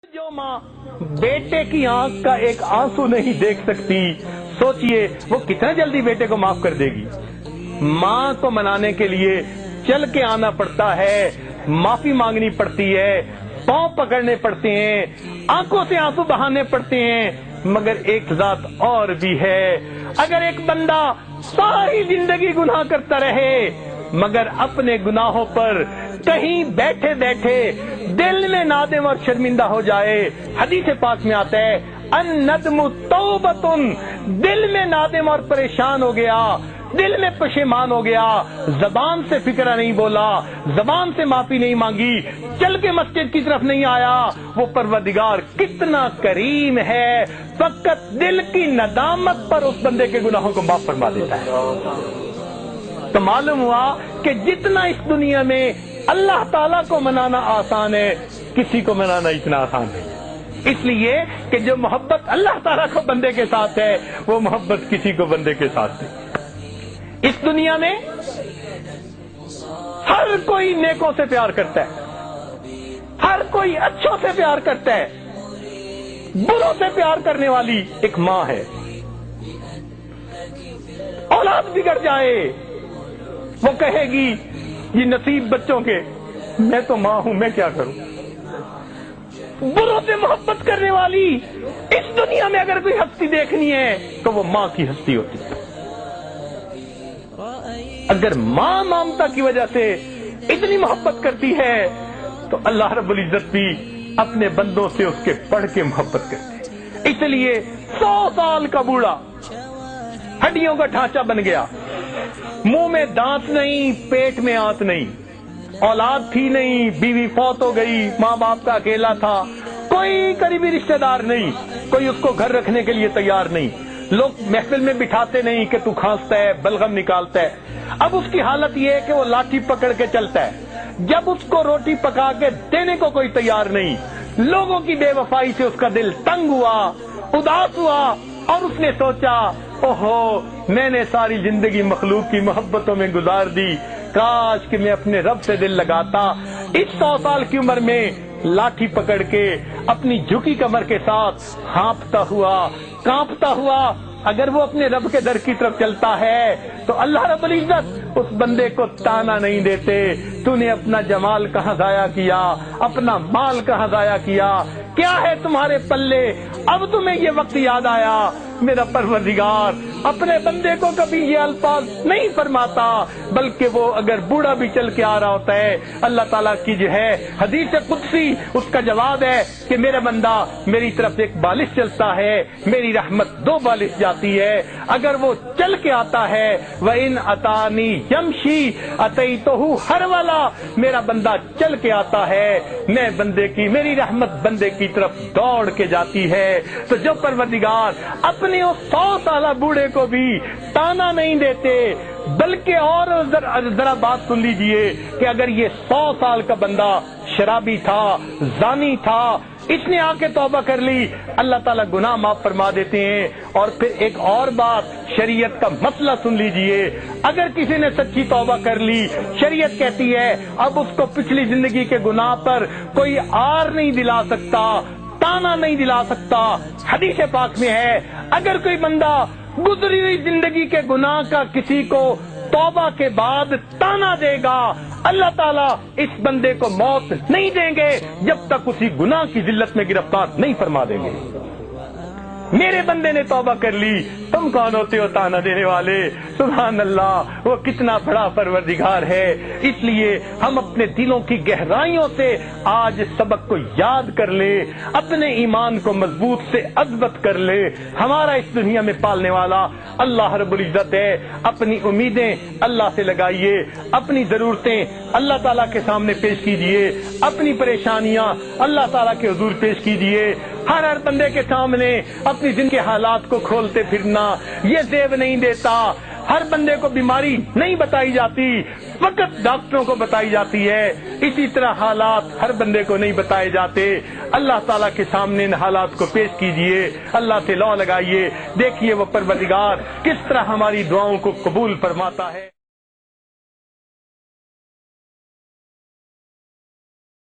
جو ماں بیٹے کی آنکھ کا ایک آنسو نہیں دیکھ سکتی، سوچئے وہ کتنا جلدی بیٹے کو معاف کر دے گی۔ ماں کو منانے کے لیے چل کے آنا پڑتا ہے، معافی مانگنی پڑتی ہے، پاؤں پکڑنے پڑتے ہیں، آنکھوں سے آنسو بہانے پڑتے ہیں۔ مگر ایک ذات اور بھی ہے، اگر ایک بندہ ساری زندگی گناہ کرتا رہے مگر اپنے گناہوں پر کہیں بیٹھے بیٹھے دل میں نادم اور شرمندہ ہو جائے، حدیث پاک میں آتا ہے الندم توبۃ، دل میں نادم اور پریشان ہو گیا، دل میں پشیمان ہو گیا، زبان سے فکرہ نہیں بولا، زبان سے معافی نہیں مانگی، چل کے مسجد کی طرف نہیں آیا، وہ پروردگار کتنا کریم ہے، فقط دل کی ندامت پر اس بندے کے گناہوں کو معاف فرما دیتا ہے۔ تو معلوم ہوا کہ جتنا اس دنیا میں اللہ تعالیٰ کو منانا آسان ہے، کسی کو منانا اتنا آسان نہیں، اس لیے کہ جو محبت اللہ تعالیٰ کو بندے کے ساتھ ہے وہ محبت کسی کو بندے کے ساتھ نہیں۔ اس دنیا میں ہر کوئی نیکوں سے پیار کرتا ہے، ہر کوئی اچھوں سے پیار کرتا ہے، بروں سے پیار کرنے والی ایک ماں ہے۔ اولاد بگڑ جائے وہ کہے گی یہ نصیب بچوں کے، میں تو ماں ہوں، میں کیا کروں۔ بروں سے محبت کرنے والی اس دنیا میں اگر کوئی ہستی دیکھنی ہے تو وہ ماں کی ہستی ہوتی ہے۔ اگر ماں ممتا کی وجہ سے اتنی محبت کرتی ہے تو اللہ رب العزت بھی اپنے بندوں سے اس کے بڑھ کے محبت کرتے ہیں۔ اس لیے 100 سال کا بوڑھا ہڈیوں کا ڈھانچہ بن گیا، منہ میں دانت نہیں، پیٹ میں آنت نہیں، اولاد تھی نہیں، بیوی فوت ہو گئی، ماں باپ کا اکیلا تھا، کوئی قریبی رشتہ دار نہیں، کوئی اس کو گھر رکھنے کے لیے تیار نہیں، لوگ محفل میں بٹھاتے نہیں کہ تو کھانستا ہے، بلغم نکالتا ہے۔ اب اس کی حالت یہ ہے کہ وہ لاٹھی پکڑ کے چلتا ہے، جب اس کو روٹی پکا کے دینے کو کوئی تیار نہیں، لوگوں کی بے وفائی سے اس کا دل تنگ ہوا، اداس ہوا، اور اس نے سوچا اوہو میں نے ساری زندگی مخلوق کی محبتوں میں گزار دی، کاش کہ میں اپنے رب سے دل لگاتا۔ اس 100 سال کی عمر میں لاٹھی پکڑ کے اپنی جھکی کمر کے ساتھ ہانپتا ہوا، کانپتا ہوا اگر وہ اپنے رب کے در کی طرف چلتا ہے تو اللہ رب العزت اس بندے کو تانا نہیں دیتے، تو نے اپنا جمال کہاں ضائع کیا، اپنا مال کہاں ضائع کیا، کیا ہے تمہارے پلے، اب تمہیں یہ وقت یاد آیا۔ میرا پروردگار اپنے بندے کو کبھی یہ الفاظ نہیں فرماتا، بلکہ وہ اگر بوڑھا بھی چل کے آ رہا ہوتا ہے، اللہ تعالیٰ کی جو ہے حدیث قدسی اس کا جواب ہے کہ میرا بندہ میری طرف ایک بالش چلتا ہے، میری رحمت 2 بالش جاتی ہے، اگر وہ چل کے آتا ہے وَإِنْ أَتَانِي يَمْشِي أَتَيْتُهُ هَرْوَلًا، میرا بندہ چل کے آتا ہے، میں بندے کی، میری رحمت بندے کی طرف دوڑ کے جاتی ہے۔ تو جو پروردگار اپنے اس 100 سالہ بوڑھے کو بھی تانا نہیں دیتے، بلکہ اور ذرا بات سن لیجئے کہ اگر یہ 100 سال کا بندہ شرابی تھا، زانی تھا، اس نے آ کے توبہ کر لی، اللہ تعالیٰ گناہ معاف فرما دیتے ہیں۔ اور پھر ایک اور بات، شریعت کا مسئلہ سن لیجئے، اگر کسی نے سچی توبہ کر لی، شریعت کہتی ہے اب اس کو پچھلی زندگی کے گناہ پر کوئی آر نہیں دلا سکتا، تانا نہیں دلا سکتا۔ حدیث پاک میں ہے اگر کوئی بندہ گزری ہوئی زندگی کے گناہ کا کسی کو توبہ کے بعد تانا دے گا، اللہ تعالیٰ اس بندے کو موت نہیں دیں گے جب تک اسی گناہ کی ذلت میں گرفتار نہیں فرما دیں گے۔ میرے بندے نے توبہ کر لی، تم کون ہوتے ہو تانا دینے والے؟ سبحان اللہ، وہ کتنا بڑا پروردگار ہے۔ اس لیے ہم اپنے دلوں کی گہرائیوں سے آج سبق کو یاد کر لے، اپنے ایمان کو مضبوط سے اضبط کر لے۔ ہمارا اس دنیا میں پالنے والا اللہ رب العزت ہے، اپنی امیدیں اللہ سے لگائیے، اپنی ضرورتیں اللہ تعالیٰ کے سامنے پیش کیجئے، اپنی پریشانیاں اللہ تعالیٰ کے حضور پیش کیجئے۔ ہر بندے کے سامنے اپنی زندگی کے حالات کو کھولتے پھرنا یہ زیب نہیں دیتا۔ ہر بندے کو بیماری نہیں بتائی جاتی، فقط ڈاکٹروں کو بتائی جاتی ہے، اسی طرح حالات ہر بندے کو نہیں بتائے جاتے۔ اللہ تعالیٰ کے سامنے ان حالات کو پیش کیجئے، اللہ سے لو لگائیے، دیکھیے وہ پروردگار کس طرح ہماری دعاؤں کو قبول فرماتا ہے۔